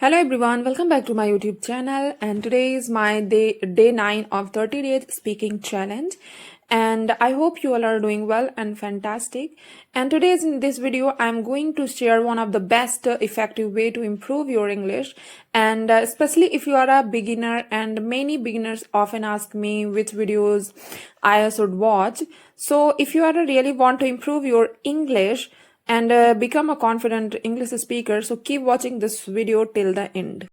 Hello everyone, welcome back to my YouTube channel, and today is my day 9 of 30 days speaking challenge, and I hope you all are doing well and fantastic. And today in this video I'm going to share one of the best effective way to improve your English, and especially if you are a beginner, and many beginners often ask me which videos I should watch. So if you are really want to improve your English and become a confident English speaker, so keep watching this video till the end.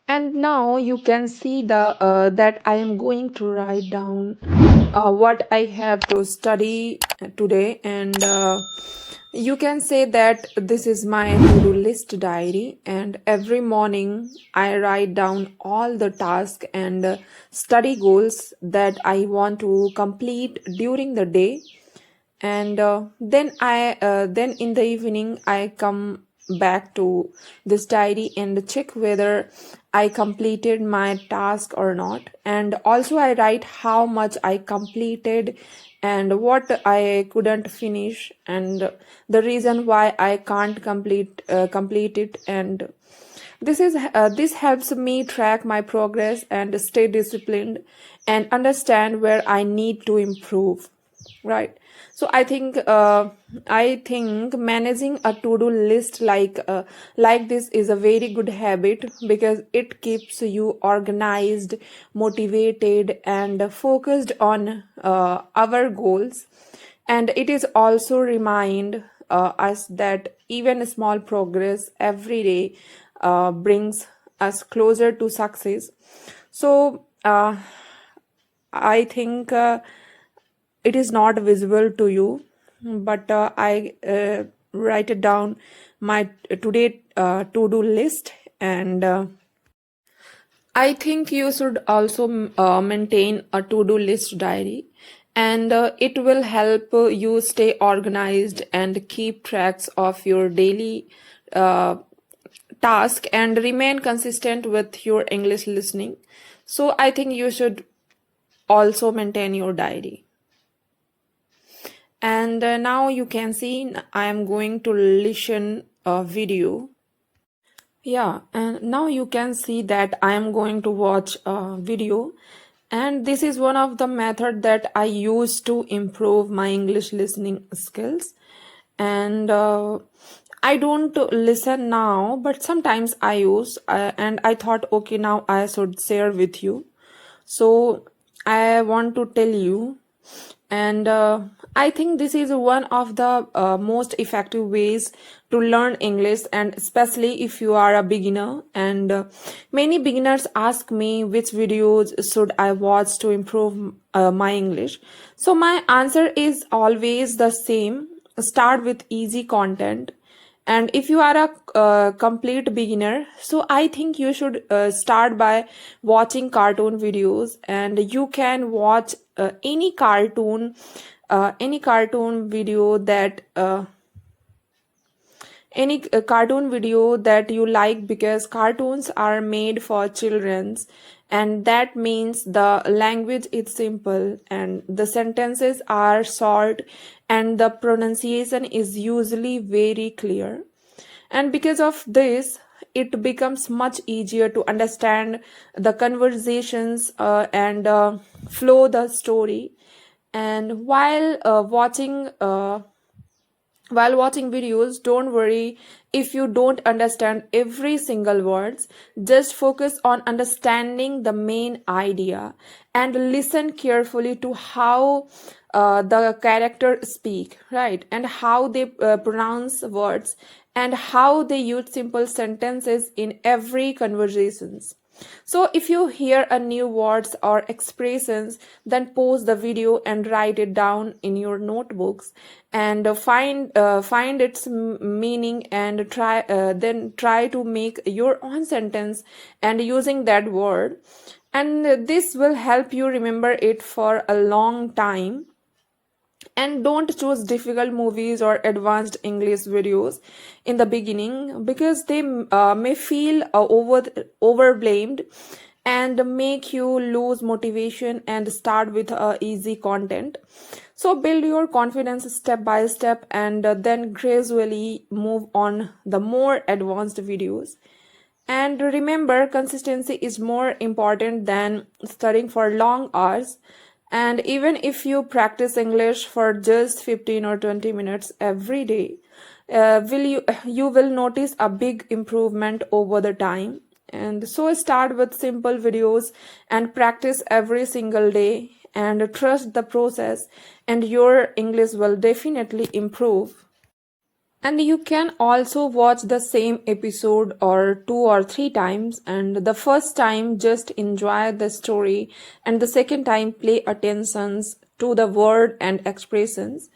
And now you can see the that I am going to write down what I have to study today, and you can say that this is my to-do list diary, and every morning I write down all the tasks and study goals that I want to complete during the day, and then in the evening I come back to this diary and check whether I completed my task or not, and also I write how much I completed and what I couldn't finish, and the reason why I can't complete it. And this helps me track my progress and stay disciplined and understand where I need to improve, right? So I think managing a to-do list like this is a very good habit, because it keeps you organized, motivated, and focused on our goals. And it is also remind us that even small progress every day brings us closer to success. So I think it is not visible to you, but I write it down my today to-do list, and I think you should also maintain a to-do list diary, and it will help you stay organized and keep tracks of your daily uh, task and remain consistent with your English listening. So I think you should also maintain your diary. And now you can see I am going to listen a video. Yeah, and now you can see that I am going to watch a video, and this is one of the method that I use to improve my English listening skills. And I don't listen now, but sometimes I use, and I thought, okay, now I should share with you. So I want to tell you, and I think this is one of the most effective ways to learn English, and especially if you are a beginner. And many beginners ask me which videos should I watch to improve my English. So my answer is always the same: start with easy content. And if you are a complete beginner, so I think you should start by watching cartoon videos, and you can watch any cartoon video that you like, because cartoons are made for children's, and that means the language is simple and the sentences are short and the pronunciation is usually very clear. And because of this, it becomes much easier to understand the conversations and flow the story. And while watching videos, don't worry if you don't understand every single words. Just focus on understanding the main idea and listen carefully to how the character speak, right? And how they pronounce words, and how they use simple sentences in every conversations. So if you hear a new words or expressions, then pause the video and write it down in your notebooks, and find its meaning, and try to make your own sentence and using that word. And this will help you remember it for a long time. And don't choose difficult movies or advanced English videos in the beginning, because they may feel overblamed, and make you lose motivation, and start with easy content. So build your confidence step by step, and then gradually move on the more advanced videos. And remember, consistency is more important than studying for long hours. And even if you practice English for just 15 or 20 minutes every day, will you will notice a big improvement over the time. And so start with simple videos and practice every single day, and trust the process, and your English will definitely improve. And you can also watch the same episode or 2 or 3 times, and the first time just enjoy the story, and the second time play attention to the word and expressions,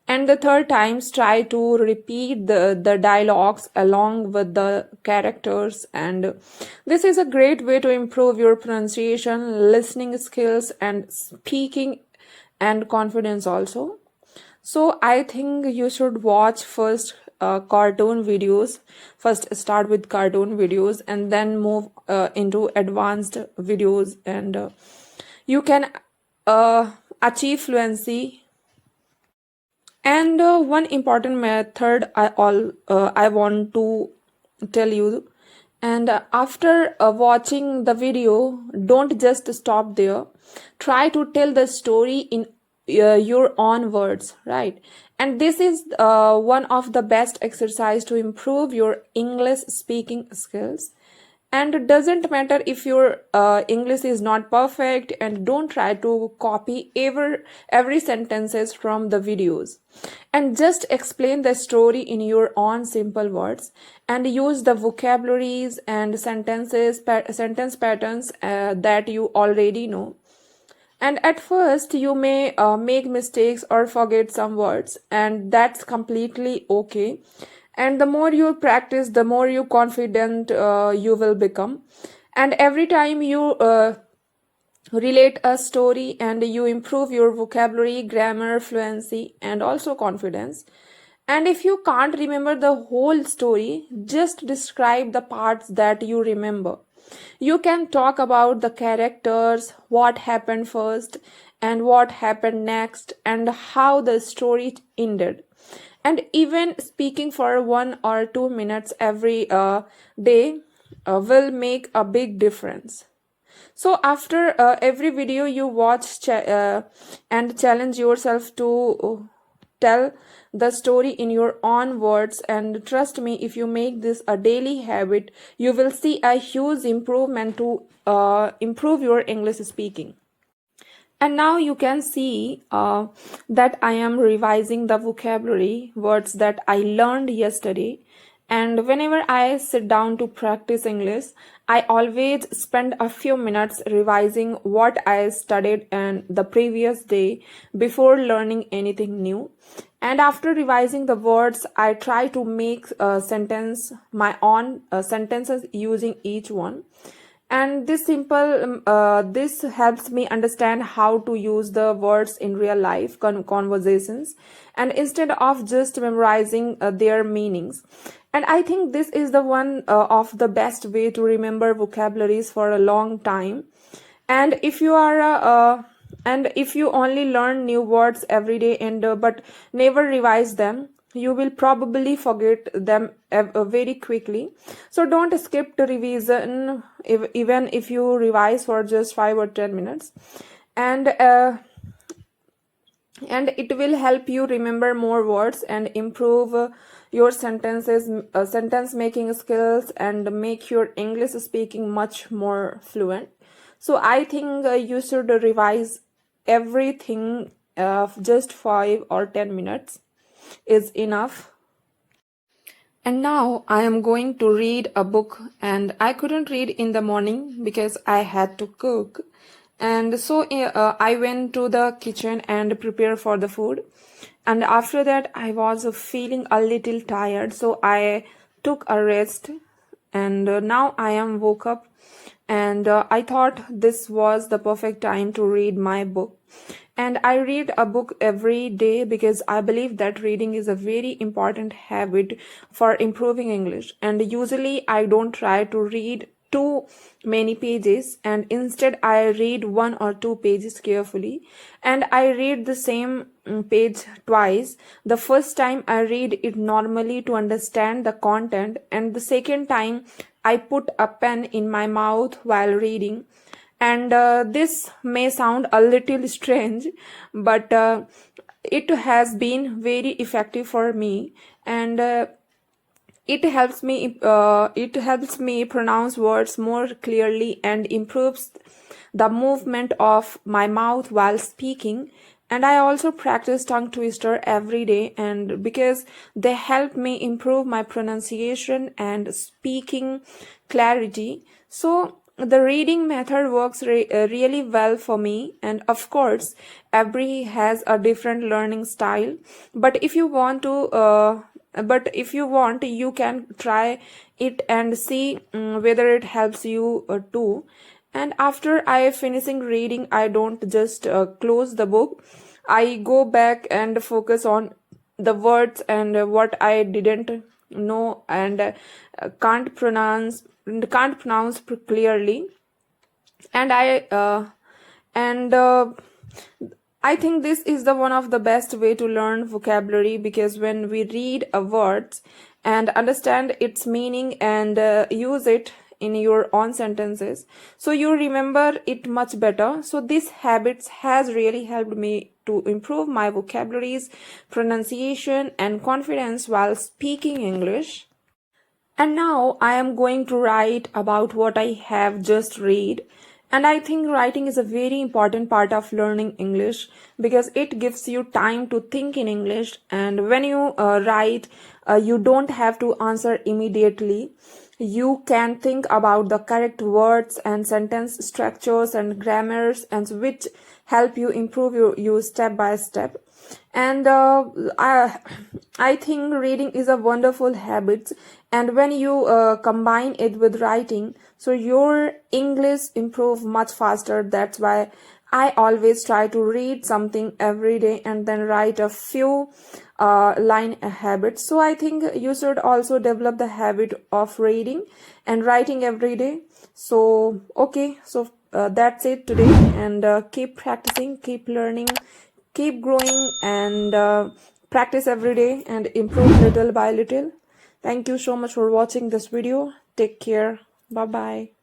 and the third times try to repeat the dialogues along with the characters. And this is a great way to improve your pronunciation, listening skills, and speaking and confidence also. So I think you should watch first cartoon videos. First start with cartoon videos and then move into advanced videos, and you can achieve fluency. And one important method I want to tell you. And after watching the video, don't just stop there. Try to tell the story in your own words, right? And this is one of the best exercise to improve your English speaking skills. And it doesn't matter if your English is not perfect, and don't try to copy every sentences from the videos, and just explain the story in your own simple words, and use the vocabularies and sentence patterns that you already know. And at first you may make mistakes or forget some words, and that's completely okay. And the more you practice, the more you confident you will become. And every time you relate a story, and you improve your vocabulary, grammar, fluency, and also confidence. And if you can't remember the whole story, just describe the parts that you remember. You can talk about the characters, what happened first, and what happened next, and how the story ended. And even speaking for 1 or 2 minutes every day will make a big difference. So after every video you watch, and challenge yourself to tell the story in your own words. And trust me, if you make this a daily habit, you will see a huge improvement to improve your English speaking. And now you can see that I am revising the vocabulary words that I learned yesterday. And whenever I sit down to practice English, I always spend a few minutes revising what I studied in the previous day before learning anything new. And after revising the words, I try to make my own sentences using each one. And this helps me understand how to use the words in real life conversations, and instead of just memorizing their meanings. And I think this is the one of the best way to remember vocabularies for a long time. And if you only learn new words every day, and but never revise them, you will probably forget them very quickly. So don't skip the revision, even if you revise for just 5 or 10 minutes. And it will help you remember more words, and improve your sentence making skills, and make your English speaking much more fluent. So I think you should revise everything. Just 5 or 10 minutes is enough. And now I am going to read a book, and I couldn't read in the morning because I had to cook. And so I went to the kitchen and prepared for the food. And after that, I was feeling a little tired, so I took a rest. And now I am woke up, and I thought this was the perfect time to read my book. And I read a book every day because I believe that reading is a very important habit for improving English. And usually I don't try to read too many pages, and instead I read one or two pages carefully, and I read the same page twice. The first time I read it normally to understand the content, and the second time I put a pen in my mouth while reading. And this may sound a little strange, but it has been very effective for me, and it helps me pronounce words more clearly and improves the movement of my mouth while speaking. And I also practice tongue twister every day, and because they help me improve my pronunciation and speaking clarity. So the reading method works really well for me, and of course every has a different learning style. But if you want, you can try it and see whether it helps you too. And after I finishing reading, I don't just close the book. I go back and focus on the words and what I didn't know and can't pronounce clearly. And and I think this is the one of the best way to learn vocabulary, because when we read a words and understand its meaning and use it in your own sentences, so you remember it much better. So these habits has really helped me to improve my vocabularies, pronunciation, and confidence while speaking English. And now I am going to write about what I have just read. And I think writing is a very important part of learning English, because it gives you time to think in English. And when you write, you don't have to answer immediately. You can think about the correct words and sentence structures and grammars, and which help you improve you step by step. And I think reading is a wonderful habit, and when you combine it with writing, so your English improve much faster. That's why I always try to read something every day and then write a few line habits. So I think you should also develop the habit of reading and writing every day. So okay, so that's it today, and keep practicing, keep learning, keep growing, and practice every day and improve little by little. Thank you so much for watching this video. Take care. Bye bye.